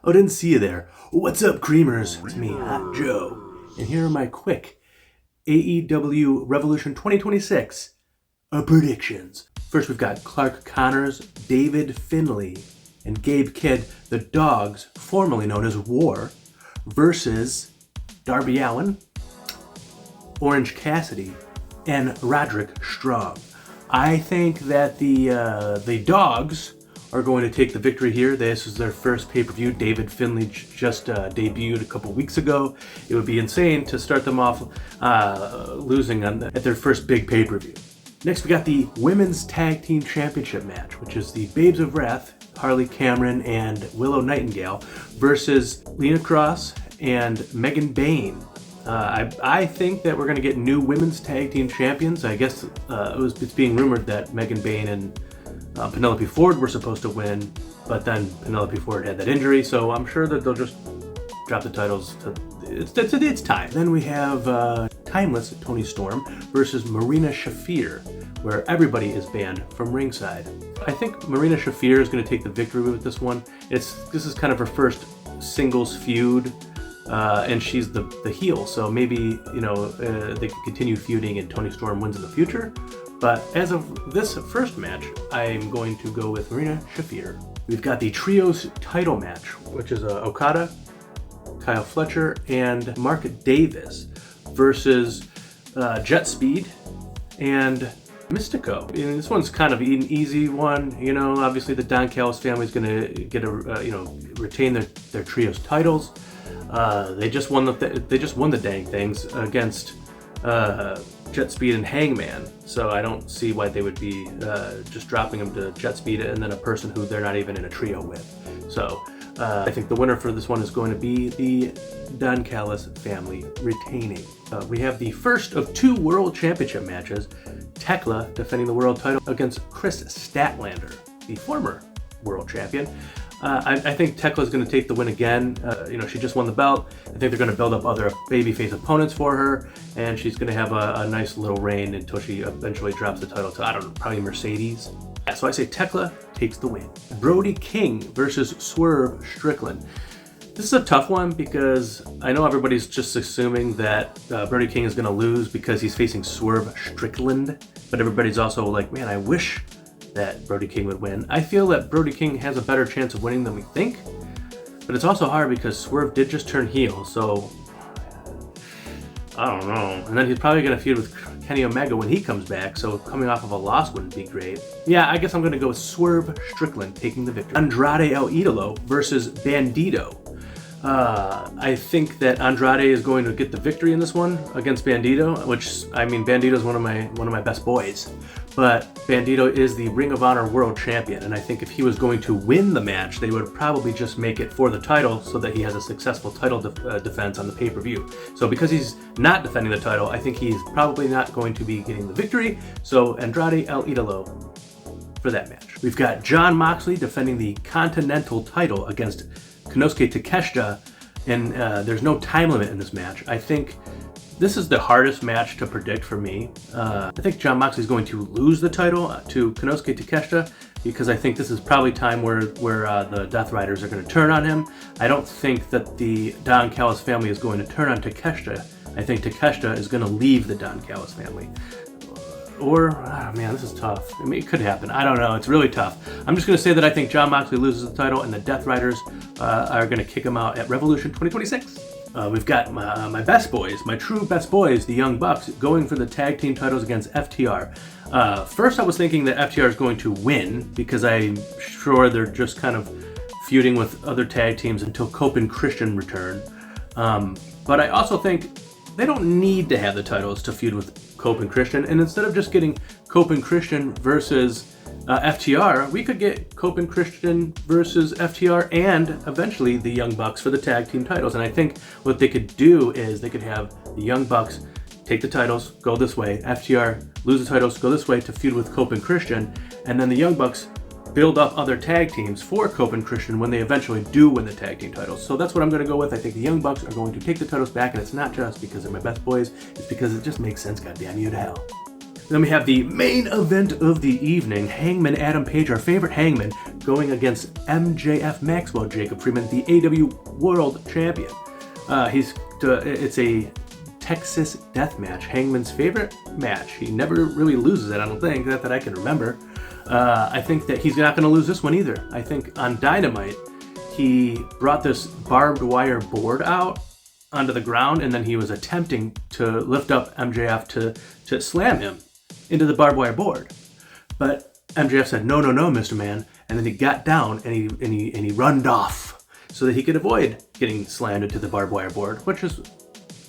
Oh, didn't see you there. What's up, creamers? It's me, Hot Joe. And here are my quick AEW Revolution 2026 predictions. First, we've got Clark Connors, David Finlay, and Gabe Kidd, the Dogs, formerly known as War, versus Darby Allin, Orange Cassidy, and Roderick Strong. I think that the Dogs are going to take the victory here. This is their first pay-per-view. David Finlay just debuted a couple weeks ago. It would be insane to start them off losing at their first big pay-per-view. Next, we got the Women's Tag Team Championship match, which is the Babes of Wrath, Harley Cameron and Willow Nightingale, versus Lena Cross and Megan Bayne. I think that we're going to get new Women's Tag Team Champions. I guess it's being rumored that Megan Bayne and Penelope Ford were supposed to win, but then Penelope Ford had that injury, so I'm sure that they'll just drop the titles. It's time. Then we have Timeless Toni Storm versus Marina Shafir, where everybody is banned from ringside. I think Marina Shafir is going to take the victory with this one. This is kind of her first singles feud, and she's the heel, so maybe they can continue feuding and Toni Storm wins in the future. But as of this first match, I'm going to go with Marina Shafir. We've got the Trios title match, which is Okada, Kyle Fletcher, and Mark Davis versus Jet Speed and Mystico. And this one's kind of an easy one. Obviously the Don Callis family is going to get retain their Trios titles. They just won the dang things against Jet Speed and Hangman, so I don't see why they would be just dropping them to Jet Speed and then a person who they're not even in a trio with. So I think the winner for this one is going to be the Don Callis family retaining. We have the first of two World Championship matches, Tekla defending the world title against Chris Statlander, the former world champion. I think Tekla is going to take the win again. She just won the belt. I think they're going to build up other babyface opponents for her, and she's going to have a nice little reign until she eventually drops the title to, I don't know, probably Mercedes. Yeah, so I say Tekla takes the win. Brody King versus Swerve Strickland. This is a tough one because I know everybody's just assuming that Brody King is going to lose because he's facing Swerve Strickland, but everybody's also like, man, I wish that Brody King would win. I feel that Brody King has a better chance of winning than we think, but it's also hard because Swerve did just turn heel, so I don't know. And then he's probably going to feud with Kenny Omega when he comes back, so coming off of a loss wouldn't be great. Yeah, I guess I'm going to go with Swerve Strickland taking the victory. Andrade El Idolo versus Bandito. I think that Andrade is going to get the victory in this one against Bandito, which, I mean, Bandito is one of my best boys. But Bandito is the Ring of Honor World Champion, and I think if he was going to win the match, they would probably just make it for the title so that he has a successful title defense on the pay-per-view. So because he's not defending the title, I think he's probably not going to be getting the victory. So Andrade El Idolo for that match. We've got Jon Moxley defending the Continental title against Konosuke Takeshita, and there's no time limit in this match. I think this is the hardest match to predict for me. I think Jon Moxley is going to lose the title to Konosuke Takeshita because I think this is probably time where the Death Riders are going to turn on him. I don't think that the Don Callis family is going to turn on Takeshita. I think Takeshita is going to leave the Don Callis family. Or, oh man, this is tough. I mean, it could happen. I don't know. It's really tough. I'm just going to say that I think Jon Moxley loses the title and the Death Riders are going to kick him out at Revolution 2026. We've got my best boys, my true best boys, the Young Bucks, going for the tag team titles against FTR. First, I was thinking that FTR is going to win because I'm sure they're just kind of feuding with other tag teams until Cope and Christian return. But I also think they don't need to have the titles to feud with Cope and Christian, and instead of just getting Cope and Christian versus FTR, we could get Cope and Christian versus FTR and eventually the Young Bucks for the tag team titles. And I think what they could do is they could have the Young Bucks take the titles, go this way, FTR lose the titles, go this way to feud with Cope and Christian, and then the Young Bucks build up other tag teams for Cope and Christian when they eventually do win the tag team titles. So that's what I'm going to go with. I think the Young Bucks are going to take the titles back, and it's not just because they're my best boys, it's because it just makes sense, goddamn you to hell. Then we have the main event of the evening, Hangman Adam Page, our favorite Hangman, going against MJF Maxwell Jacob Freeman, the AEW World Champion. It's a Texas death match, Hangman's favorite match. He never really loses it, I don't think, that I can remember. I think that he's not going to lose this one either. I think on Dynamite, he brought this barbed wire board out onto the ground, and then he was attempting to lift up MJF to slam him into the barbed wire board. But MJF said, no, Mr. Man. And then he got down and he runned off so that he could avoid getting slammed into the barbed wire board, which is,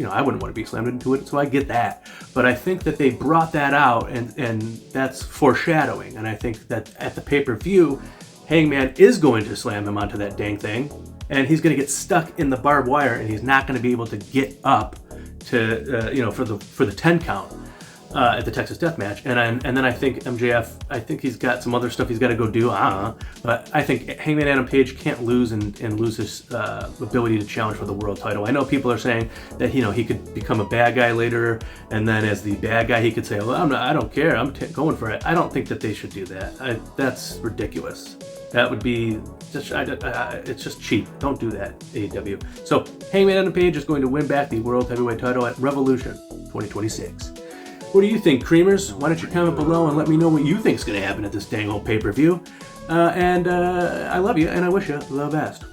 I wouldn't want to be slammed into it, so I get that. But I think that they brought that out, and that's foreshadowing. And I think that at the pay-per-view, Hangman is going to slam him onto that dang thing, and he's going to get stuck in the barbed wire, and he's not going to be able to get up to, for the 10 count. At the Texas Death Match, and then I think MJF, I think he's got some other stuff he's got to go do. But I think Hangman Adam Page can't lose and lose his ability to challenge for the world title. I know people are saying that he could become a bad guy later, and then as the bad guy he could say, well, I don't care, I'm going for it. I don't think that they should do that. That's ridiculous. That would be just it's just cheap. Don't do that, AEW. So Hangman Adam Page is going to win back the World Heavyweight title at Revolution 2026. What do you think, Creamers? Why don't you comment below and let me know what you think is going to happen at this dang old pay-per-view. And I love you, and I wish you the best.